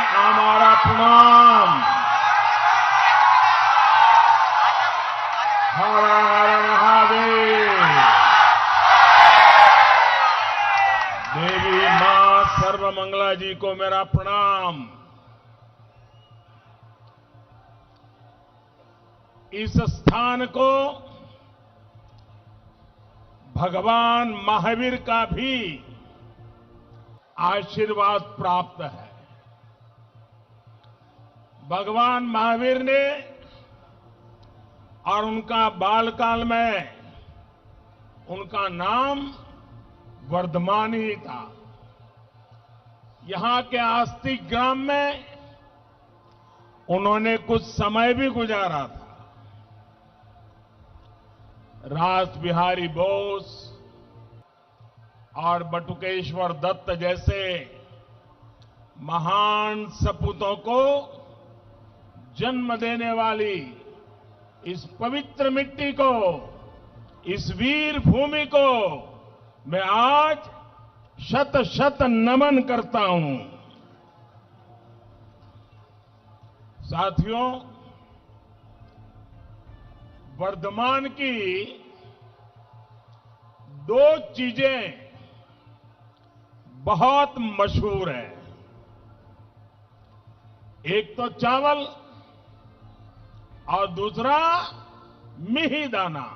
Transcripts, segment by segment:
हमारा प्रणाम। हर हर महादेव। देवी मां सर्वमंगला जी को मेरा प्रणाम। इस स्थान को भगवान महावीर का भी आशीर्वाद प्राप्त है। भगवान महावीर ने और उनका बालकाल में उनका नाम वर्धमान ही था। यहां के आस्तिक ग्राम में उन्होंने कुछ समय भी गुजारा था। रास बिहारी बोस और बटुकेश्वर दत्त जैसे महान सपूतों को जन्म देने वाली इस पवित्र मिट्टी को, इस वीर भूमि को मैं आज शत शत नमन करता हूं। साथियों, वर्धमान की दो चीजें बहुत मशहूर हैं। एक तो चावल और दूसरा मिहिदाना।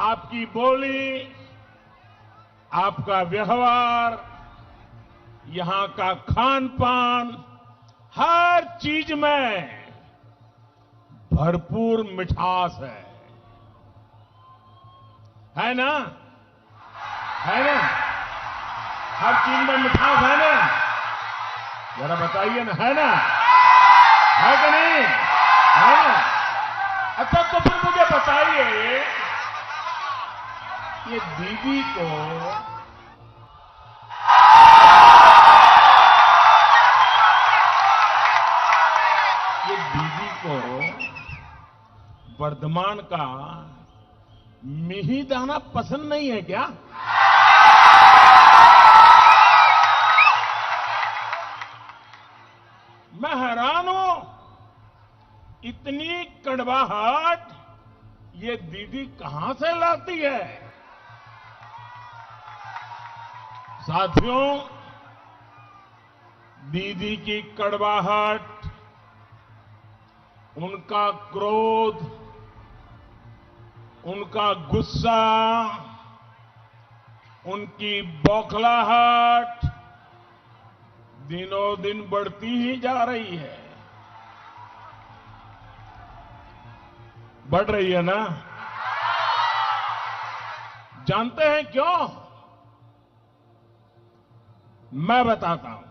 आपकी बोली, आपका व्यवहार, यहां का खान पान, हर चीज में भरपूर मिठास है ना? है ना? हर चीज में मिठास है ना? जरा बताइए ना, है ना? है कि नहीं? है ना? अच्छा, तो फिर मुझे बताइए, ये दीदी को वर्धमान का मिहिदाना पसंद नहीं है क्या? मैं हैरान हूं, इतनी कड़वाहट ये दीदी कहां से लाती है? साथियों, दीदी की कड़वाहट, उनका क्रोध, उनका गुस्सा, उनकी बौखलाहट दिनों दिन बढ़ती ही जा रही है। बढ़ रही है ना? जानते हैं क्यों? मैं बताता हूं।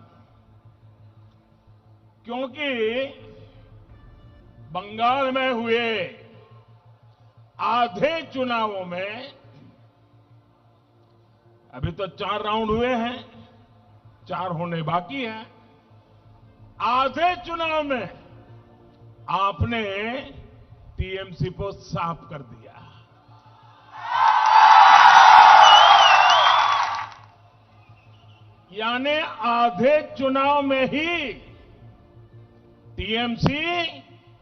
क्योंकि बंगाल में हुए आधे चुनावों में, अभी तो 4 राउंड हुए हैं, 4 होने बाकी हैं। आधे चुनाव में आपने टीएमसी को साफ कर दिया। यानी आधे चुनाव में ही टीएमसी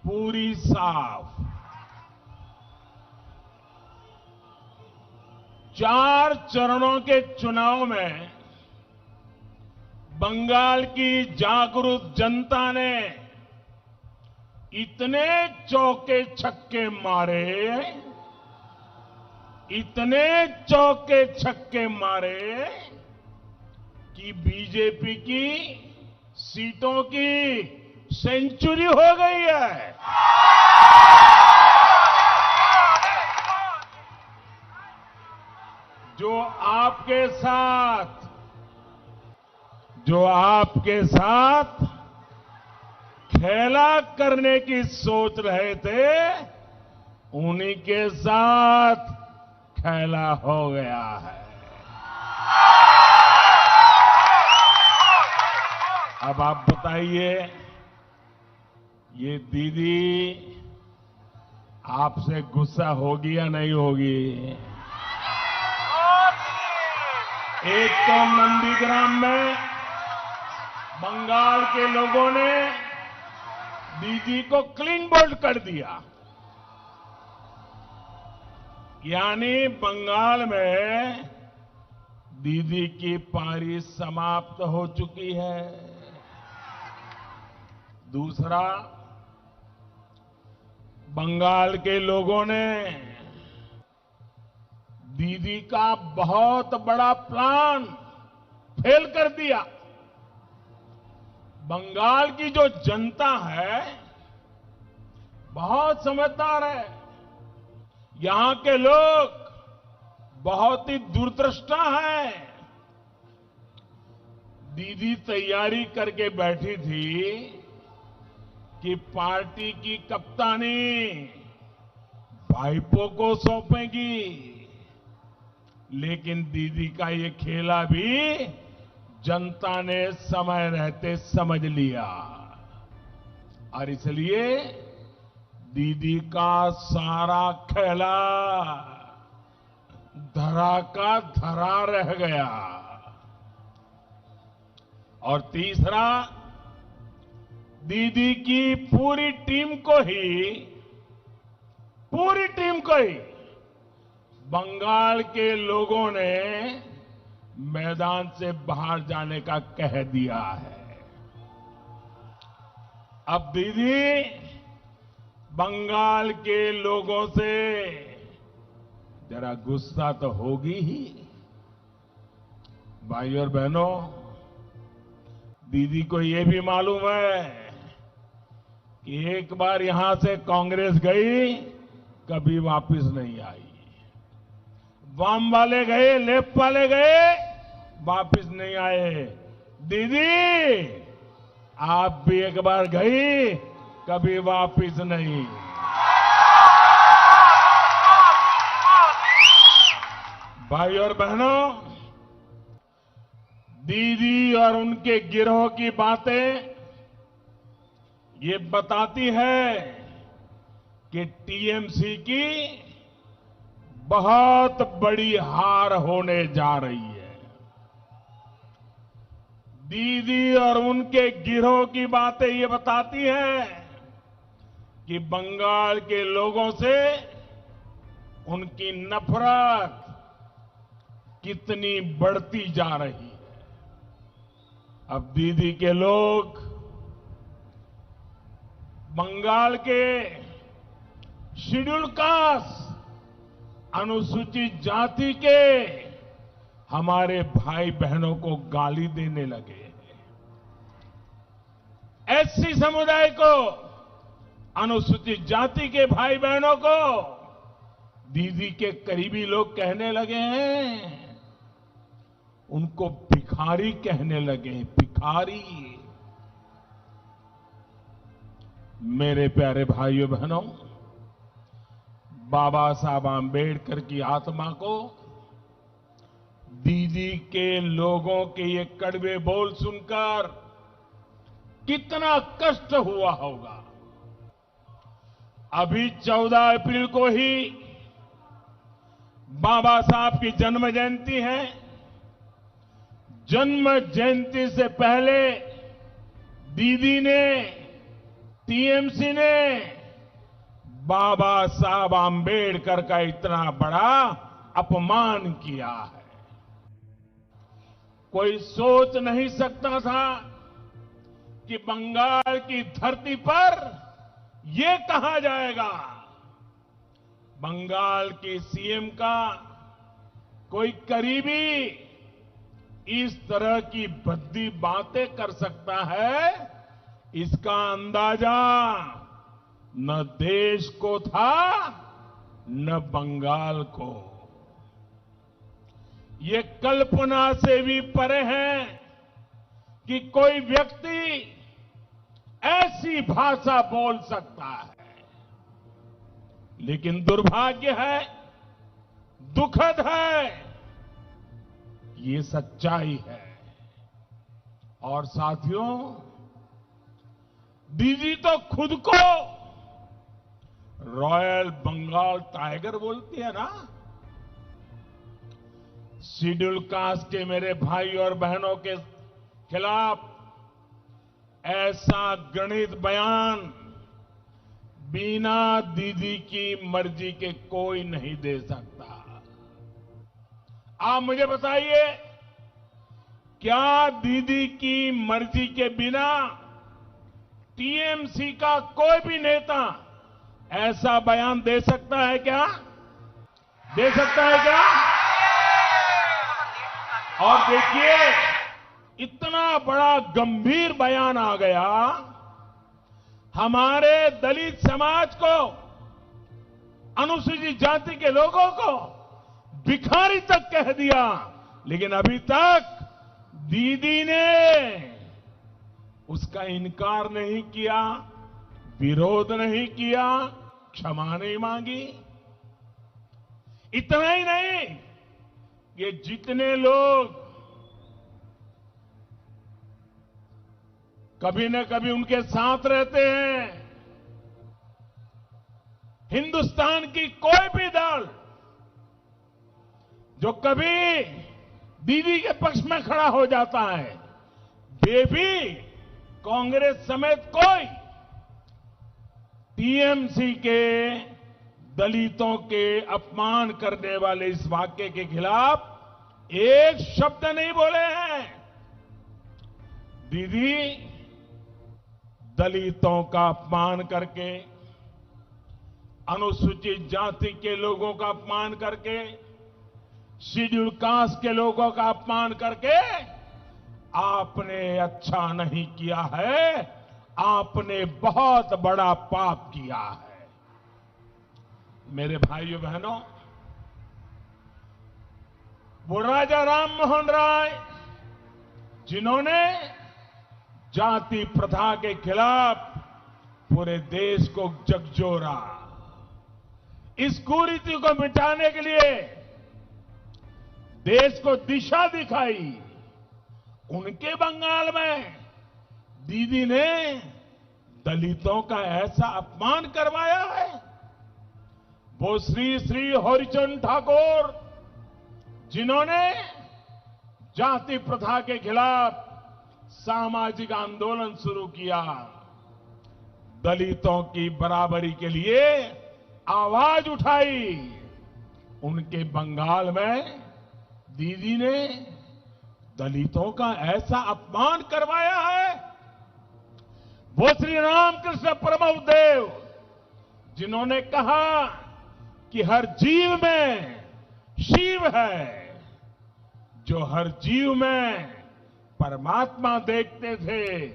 पूरी साफ। 4 चरणों के चुनाव में बंगाल की जागरूक जनता ने इतने चौके छक्के मारे, इतने चौके छक्के मारे कि बीजेपी की सीटों की सेंचुरी हो गई है। जो आपके साथ खेला करने की सोच रहे थे, उन्हीं के साथ खेला हो गया है। अब आप बताइए, ये दीदी आपसे गुस्सा होगी या नहीं होगी? एक तो नंदीग्राम में बंगाल के लोगों ने दीदी को क्लीन बोल्ड कर दिया, यानी बंगाल में दीदी की पारी समाप्त हो चुकी है। दूसरा, बंगाल के लोगों ने दीदी का बहुत बड़ा प्लान फेल कर दिया। बंगाल की जो जनता है बहुत समझदार है। यहां के लोग बहुत ही दूरदृष्टा हैं। दीदी तैयारी करके बैठी थी कि पार्टी की कप्तानी भाईपो को सौंपेगी, लेकिन दीदी का ये खेला भी जनता ने समय रहते समझ लिया और इसलिए दीदी का सारा खेला धरा का धरा रह गया। और तीसरा, दीदी की पूरी टीम को ही बंगाल के लोगों ने मैदान से बाहर जाने का कह दिया है। अब दीदी बंगाल के लोगों से जरा गुस्सा तो होगी ही। भाइयों और बहनों, दीदी को ये भी मालूम है कि एक बार यहां से कांग्रेस गई, कभी वापस नहीं आई। वाम वाले गए, लेफ्ट वाले गए, वापस नहीं आए। दीदी आप भी एक बार गई, कभी वापस नहीं। भाई और बहनों, दीदी और उनके गिरोह की बातें ये बताती है कि टीएमसी की बहुत बड़ी हार होने जा रही है। दीदी और उनके गिरोह की बातें ये बताती हैं कि बंगाल के लोगों से उनकी नफरत कितनी बढ़ती जा रही है। अब दीदी के लोग बंगाल के शेड्यूल कास्ट, अनुसूचित जाति के हमारे भाई बहनों को गाली देने लगे हैं। एससी समुदाय को, अनुसूचित जाति के भाई बहनों को दीदी के करीबी लोग कहने लगे हैं, उनको भिखारी कहने लगे हैं, भिखारी। मेरे प्यारे भाइयों बहनों, बाबा साहब आंबेडकर की आत्मा को दीदी के लोगों के ये कड़वे बोल सुनकर कितना कष्ट हुआ होगा। अभी 14 अप्रैल को ही बाबा साहब की जन्म जयंती है। जन्म जयंती से पहले दीदी ने, टीएमसी ने बाबा साहब आंबेडकर का इतना बड़ा अपमान किया है। कोई सोच नहीं सकता था कि बंगाल की धरती पर ये कहा जाएगा, बंगाल के सीएम का कोई करीबी इस तरह की भद्दी बातें कर सकता है। इसका अंदाजा न देश को था न बंगाल को। ये कल्पना से भी परे है कि कोई व्यक्ति ऐसी भाषा बोल सकता है। लेकिन दुर्भाग्य है, दुखद है, ये सच्चाई है। और साथियों, दीदी तो खुद को रॉयल बंगाल टाइगर बोलती है ना। शेड्यूल कास्ट के मेरे भाई और बहनों के खिलाफ ऐसा घृणित बयान बिना दीदी की मर्जी के कोई नहीं दे सकता। आप मुझे बताइए, क्या दीदी की मर्जी के बिना टीएमसी का कोई भी नेता ऐसा बयान दे सकता है क्या? दे सकता है क्या? और देखिए, इतना बड़ा गंभीर बयान आ गया, हमारे दलित समाज को, अनुसूचित जाति के लोगों को भिखारी तक कह दिया। लेकिन अभी तक दीदी ने उसका इनकार नहीं किया, विरोध नहीं किया, क्षमा नहीं मांगी। इतना ही नहीं, ये जितने लोग कभी न कभी उनके साथ रहते हैं, हिंदुस्तान की कोई भी दल जो कभी दीदी के पक्ष में खड़ा हो जाता है, वे भी कांग्रेस समेत कोई टीएमसी के दलितों के अपमान करने वाले इस वाक्य के खिलाफ एक शब्द नहीं बोले हैं। दीदी दलितों का अपमान करके, अनुसूचित जाति के लोगों का अपमान करके, शेड्यूल कास्ट के लोगों का अपमान करके आपने अच्छा नहीं किया है, आपने बहुत बड़ा पाप किया है। मेरे भाइयों बहनों, वो राजा राम मोहन राय जिन्होंने जाति प्रथा के खिलाफ पूरे देश को झकझोरा, इस कुरीति को मिटाने के लिए देश को दिशा दिखाई, उनके बंगाल में दीदी ने दलितों का ऐसा अपमान करवाया है। वो श्री श्री हरिचंद ठाकुर जिन्होंने जाति प्रथा के खिलाफ सामाजिक आंदोलन शुरू किया, दलितों की बराबरी के लिए आवाज उठाई, उनके बंगाल में दीदी ने दलितों का ऐसा अपमान करवाया है। वो श्री रामकृष्ण परमहंस जिन्होंने कहा कि हर जीव में शिव है, जो हर जीव में परमात्मा देखते थे,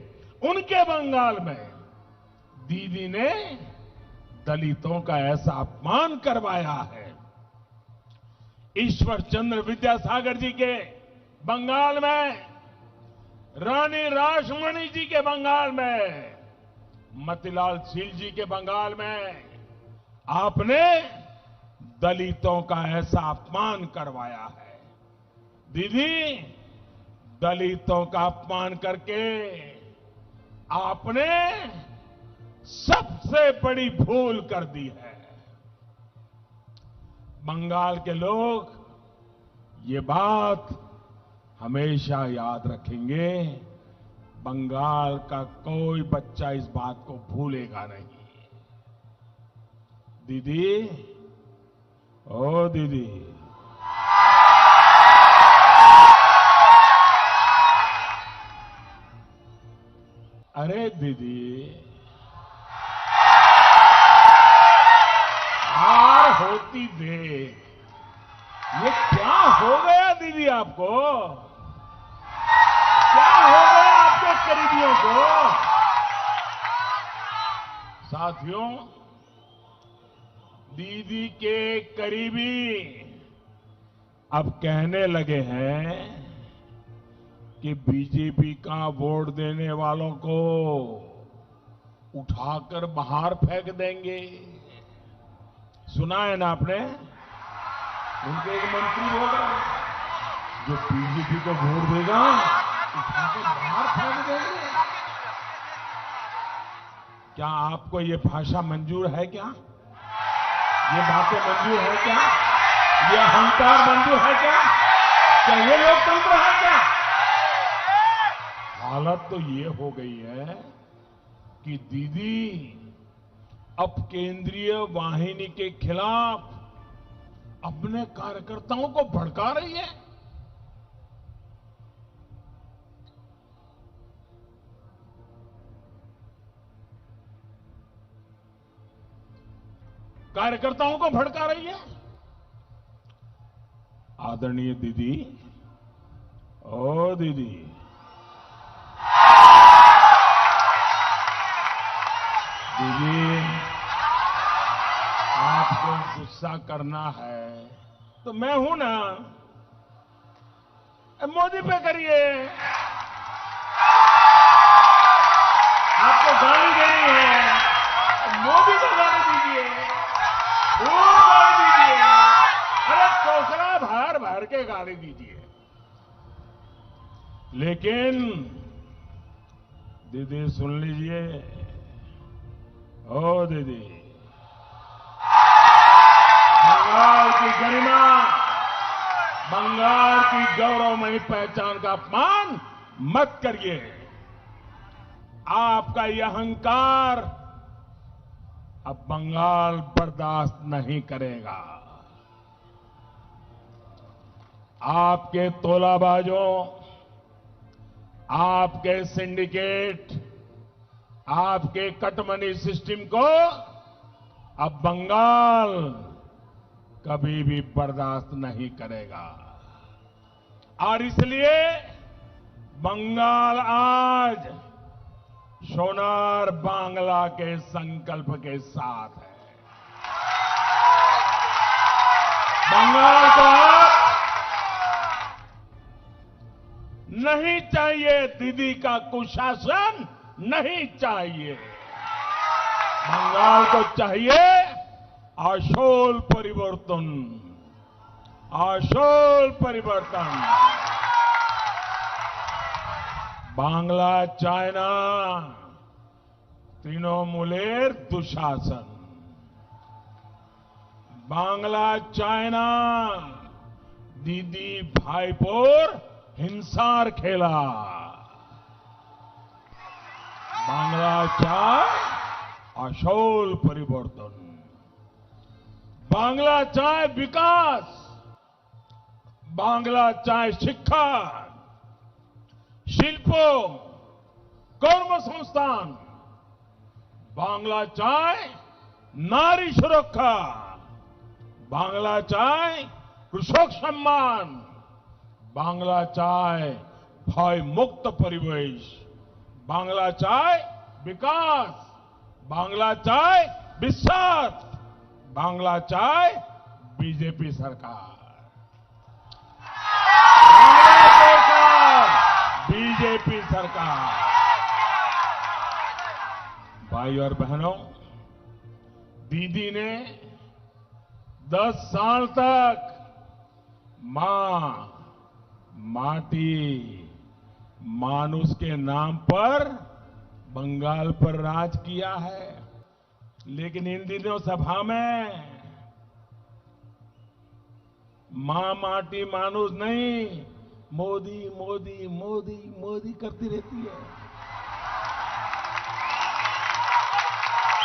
उनके बंगाल में दीदी ने दलितों का ऐसा अपमान करवाया है। ईश्वर चंद्र विद्यासागर जी के बंगाल में, रानी रासमणी जी के बंगाल में, मतीलाल सील जी के बंगाल में आपने दलितों का ऐसा अपमान करवाया है। दीदी, दलितों का अपमान करके आपने सबसे बड़ी भूल कर दी है। बंगाल के लोग ये बात हमेशा याद रखेंगे। बंगाल का कोई बच्चा इस बात को भूलेगा नहीं। दीदी, ओ दीदी, अरे दीदी, हार होती देख, ये क्या हो गया दीदी आपको? क्या हो गया आपके करीबियों को? साथियों, दीदी के करीबी अब कहने लगे हैं कि बीजेपी का वोट देने वालों को उठाकर बाहर फेंक देंगे। सुना है ना आपने? उनके एक मंत्री होगा जो बीजेपी को वोट देगा, उठाकर बाहर फेंक देंगे। क्या आपको ये भाषा मंजूर है क्या? ये बातें मंजूर है क्या? ये अहंकार मंजूर है क्या? क्या ये लोकतंत्र है क्या? हालत तो ये हो गई है कि दीदी अब केंद्रीय वाहिनी के खिलाफ अपने कार्यकर्ताओं को भड़का रही है। कार्यकर्ताओं को भड़का रही है। आदरणीय दीदी, ओ दीदी, दीदी, आपको गुस्सा करना है तो मैं हूं ना, मोदी पे करिए। आपको गाली देनी है तो मोदी को गाली दीजिए, खूब गाली दीजिए, अरे कोसला भर भर के गाली दीजिए। लेकिन दीदी सुन लीजिए, ओ दीदी, बंगाल की गरिमा, बंगाल की गौरवमयी पहचान का अपमान मत करिए। आपका यह अहंकार अब बंगाल बर्दाश्त नहीं करेगा। आपके तोलाबाजों, आपके सिंडिकेट, आपके कटमनी सिस्टम को अब बंगाल कभी भी बर्दाश्त नहीं करेगा। और इसलिए बंगाल आज सोनार बांग्ला के संकल्प के साथ है। बंगाल को अब नहीं चाहिए दीदी का कुशासन, नहीं चाहिए। बंगाल को चाहिए आशोल परिवर्तन, आशोल परिवर्तन। बांग्ला चाइना तृणमूलेर दुशासन, बांग्ला चाइना दीदी भाईपोर हिंसार खेला। बांग्ला चाय आशोल परिवर्तन, बांग्ला चाय विकास, बांग्ला चाय शिक्षा, शिल्पो, कर्म संस्थान, बांग्ला चाय नारी सुरक्षा, बांग्ला चाय कृषक सम्मान, बांग्ला चाय भय मुक्त परिवेश, बांग्ला चाय विकास, बांग्ला चाय विश्वास, बांग्ला चाय बीजेपी सरकार, बांग्ला सरकार, बीजेपी सरकार। भाई और बहनों, दीदी ने 10 साल तक मां, माटी, मानुष के नाम पर बंगाल पर राज किया है। लेकिन इन दिनों सभा में मां, माटी, मानुष नहीं, मोदी मोदी मोदी मोदी करती रहती है।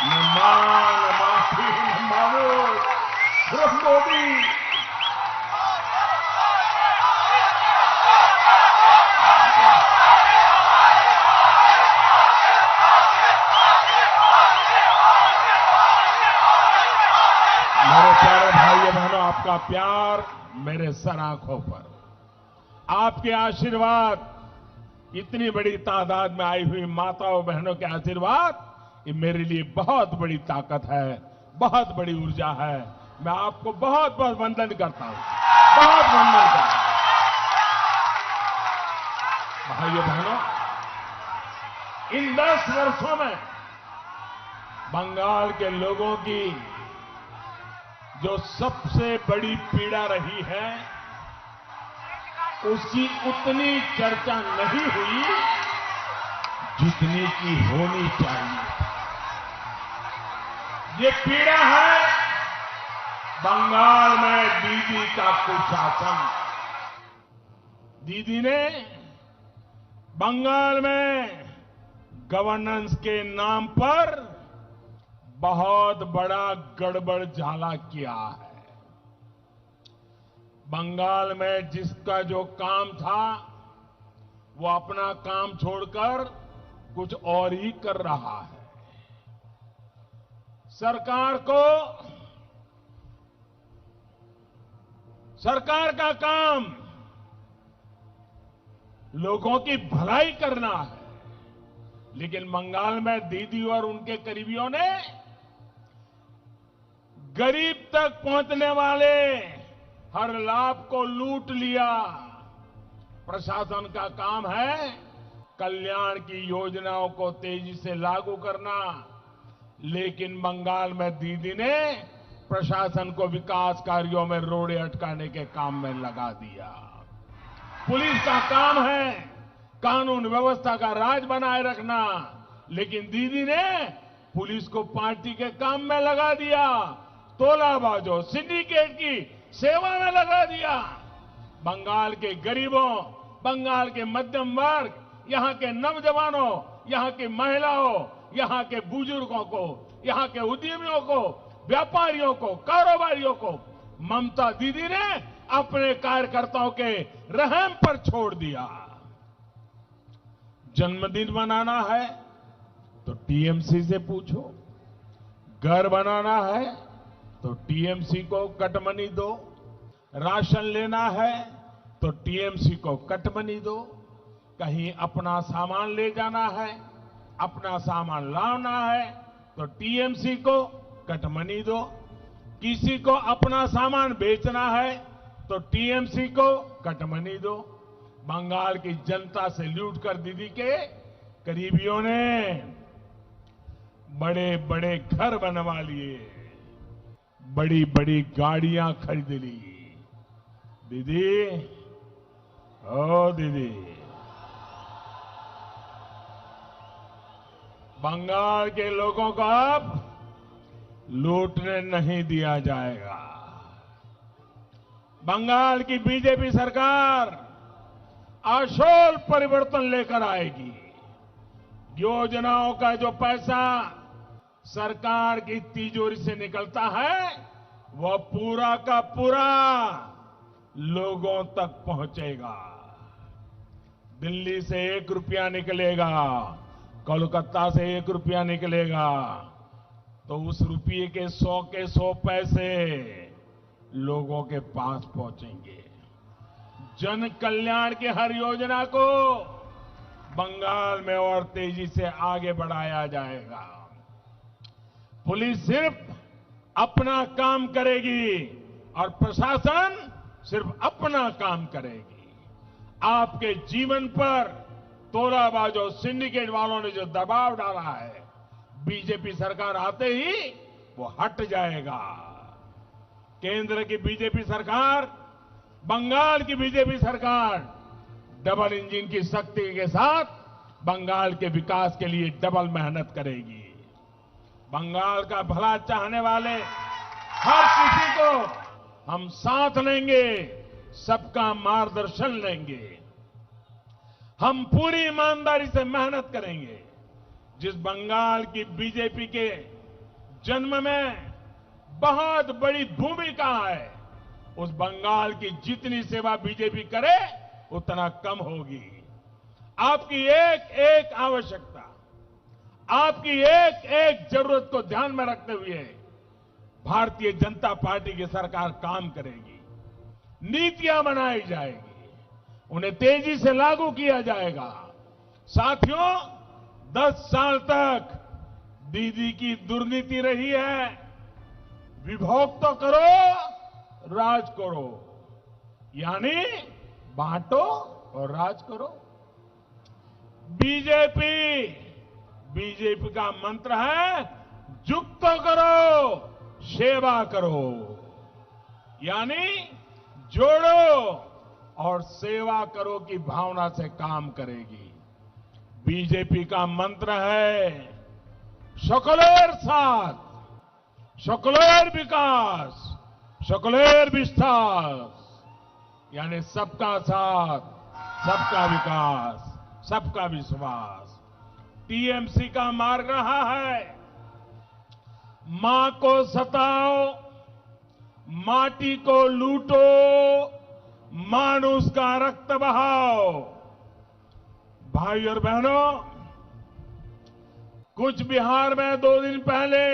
न मां, न माटी, न मानुष, सिर्फ मोदी। मेरे प्यारे भाइयों बहनों, आपका प्यार मेरे सर आंखों पर, आपके आशीर्वाद, इतनी बड़ी तादाद में आई हुई माताओं बहनों के आशीर्वाद, ये मेरे लिए बहुत बड़ी ताकत है, बहुत बड़ी ऊर्जा है। मैं आपको बहुत बहुत वंदन करता हूं, बहुत वंदन करता हूं। भाइयों बहनों, इन 10 वर्षों में बंगाल के लोगों की जो सबसे बड़ी पीड़ा रही है, उसकी उतनी चर्चा नहीं हुई जितनी की होनी चाहिए। ये पीड़ा है बंगाल में दीदी का कुशासन। दीदी ने बंगाल में गवर्नेंस के नाम पर बहुत बड़ा गड़बड़ झाला किया है। बंगाल में जिसका जो काम था वो अपना काम छोड़कर कुछ और ही कर रहा है। सरकार का काम लोगों की भलाई करना है, लेकिन बंगाल में दीदी और उनके करीबियों ने गरीब तक पहुंचने वाले हर लाभ को लूट लिया। प्रशासन का काम है कल्याण की योजनाओं को तेजी से लागू करना, लेकिन बंगाल में दीदी ने प्रशासन को विकास कार्यों में रोड़े अटकाने के काम में लगा दिया। पुलिस का काम है कानून व्यवस्था का राज बनाए रखना, लेकिन दीदी ने पुलिस को पार्टी के काम में लगा दिया, तोलाबाजों सिंडिकेट की सेवा में लगा दिया। बंगाल के गरीबों, बंगाल के मध्यम वर्ग, यहां के नौजवानों, यहां की महिलाओं, यहां के बुजुर्गों को, यहां के उद्यमियों को, व्यापारियों को, कारोबारियों को ममता दीदी ने अपने कार्यकर्ताओं के रहम पर छोड़ दिया। जन्मदिन मनाना है तो टीएमसी से पूछो, घर बनाना है तो टीएमसी को कटमनी दो, राशन लेना है तो टीएमसी को कटमनी दो, कहीं अपना सामान ले जाना है, अपना सामान लाना है तो टीएमसी को कटमनी दो, किसी को अपना सामान बेचना है तो टीएमसी को कटमनी दो। बंगाल की जनता से लूट कर दीदी के करीबियों ने बड़े बड़े घर बनवा लिए, बड़ी बड़ी गाड़ियां खरीद ली। दीदी, ओ दीदी, बंगाल के लोगों को अब लूटने नहीं दिया जाएगा। बंगाल की बीजेपी सरकार आशोल परिवर्तन लेकर आएगी। योजनाओं का जो पैसा सरकार की तिजोरी से निकलता है वह पूरा का पूरा लोगों तक पहुंचेगा। दिल्ली से 1 रुपया निकलेगा, कोलकाता से 1 रुपया निकलेगा तो उस रुपये के 100 पैसे लोगों के पास पहुंचेंगे। जन कल्याण की हर योजना को बंगाल में और तेजी से आगे बढ़ाया जाएगा। पुलिस सिर्फ अपना काम करेगी और प्रशासन सिर्फ अपना काम करेगी। आपके जीवन पर तोलाबाजों, सिंडिकेट वालों ने जो दबाव डाला है, बीजेपी सरकार आते ही वो हट जाएगा। केंद्र की बीजेपी सरकार, बंगाल की बीजेपी सरकार डबल इंजन की शक्ति के साथ बंगाल के विकास के लिए डबल मेहनत करेगी। बंगाल का भला चाहने वाले हर किसी को हम साथ लेंगे, सबका मार्गदर्शन लेंगे। हम पूरी ईमानदारी से मेहनत करेंगे। जिस बंगाल की बीजेपी के जन्म में बहुत बड़ी भूमिका है, उस बंगाल की जितनी सेवा बीजेपी करे उतना कम होगी। आपकी एक एक आवश्यकता, आपकी एक एक जरूरत को ध्यान में रखते हुए भारतीय जनता पार्टी की सरकार काम करेगी। नीतियां बनाई जाएगी, उन्हें तेजी से लागू किया जाएगा। साथियों, 10 साल तक दीदी की दुर्नीति रही है, विभोग तो करो, राज करो, यानी बांटो और राज करो। बीजेपी का मंत्र है जुक तो करो, सेवा करो, यानी जोड़ो और सेवा करो की भावना से काम करेगी। बीजेपी का मंत्र है सकलेर साथ, सकलेर विकास, सकलेर विस्तार, यानी सबका साथ, सबका विकास, सबका विश्वास टीएमसी का मार्ग रहा है। मां को सताओ, माटी को लूटो, मानुष का रक्त बहाओ। भाई और बहनों, कुछ बिहार में 2 दिन पहले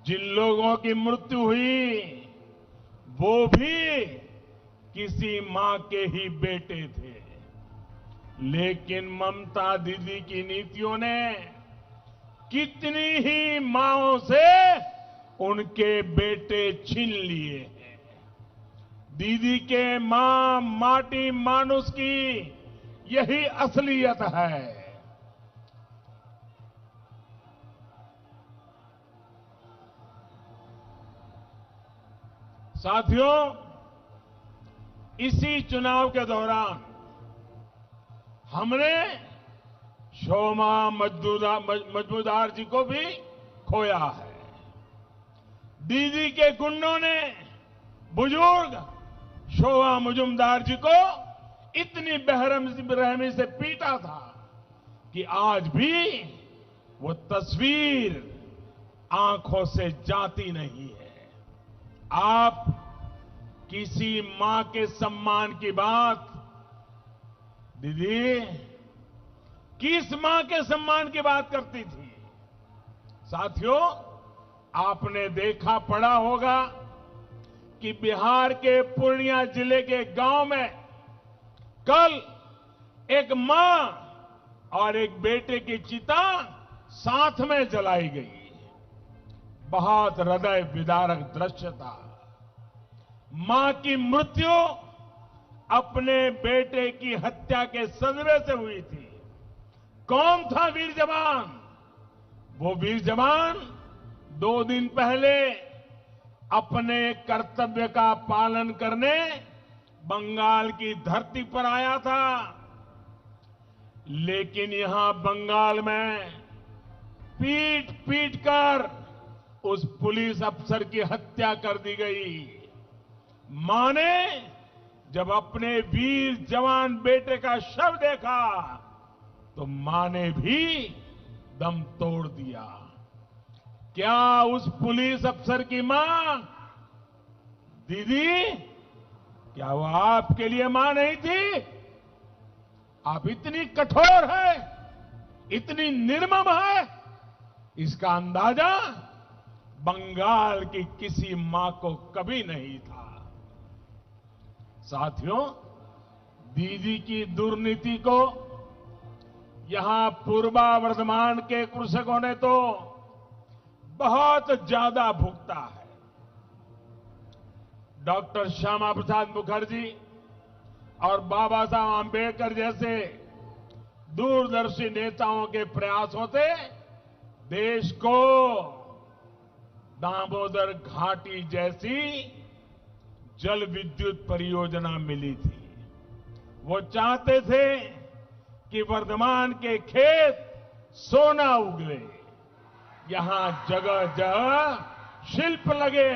जिन लोगों की मृत्यु हुई वो भी किसी मां के ही बेटे थे, लेकिन ममता दीदी की नीतियों ने कितनी ही मांओं से उनके बेटे छीन लिए हैं। दीदी के मां माटी मानुष की यही असलियत है। साथियों, इसी चुनाव के दौरान हमने शोमा मजमूदार जी को भी खोया है। दीदी के गुंडों ने बुजुर्ग शोमा मजूमदार जी को इतनी बेरहमी से पीटा था कि आज भी वो तस्वीर आंखों से जाती नहीं है। आप किसी मां के सम्मान की बात, दीदी किस मां के सम्मान की बात करती थी? साथियों, आपने देखा पढ़ा होगा कि बिहार के पूर्णिया जिले के गांव में कल एक मां और एक बेटे की चिता साथ में जलाई गई। बहुत हृदय विदारक दृश्य था। मां की मृत्यु अपने बेटे की हत्या के सदमे से हुई थी। कौन था वीर जवान? वो वीर जवान 2 दिन पहले अपने कर्तव्य का पालन करने बंगाल की धरती पर आया था, लेकिन यहां बंगाल में पीट पीट कर उस पुलिस अफसर की हत्या कर दी गई। मां ने जब अपने वीर जवान बेटे का शव देखा तो मां ने भी दम तोड़ दिया। क्या उस पुलिस अफसर की मां, दीदी, क्या वो आपके लिए मां नहीं थी? आप इतनी कठोर है, इतनी निर्मम है, इसका अंदाजा बंगाल की किसी मां को कभी नहीं था। साथियों, दीदी की दुर्नीति को यहां पूर्वा वर्धमान के कृषकों ने तो बहुत ज्यादा भुगता है। डॉक्टर श्यामा प्रसाद मुखर्जी और बाबा साहब आंबेडकर जैसे दूरदर्शी नेताओं के प्रयासों से देश को दामोदर घाटी जैसी जल विद्युत परियोजना मिली थी। वो चाहते थे कि वर्धमान के खेत सोना उगले, यहां जगह जगह शिल्प लगे,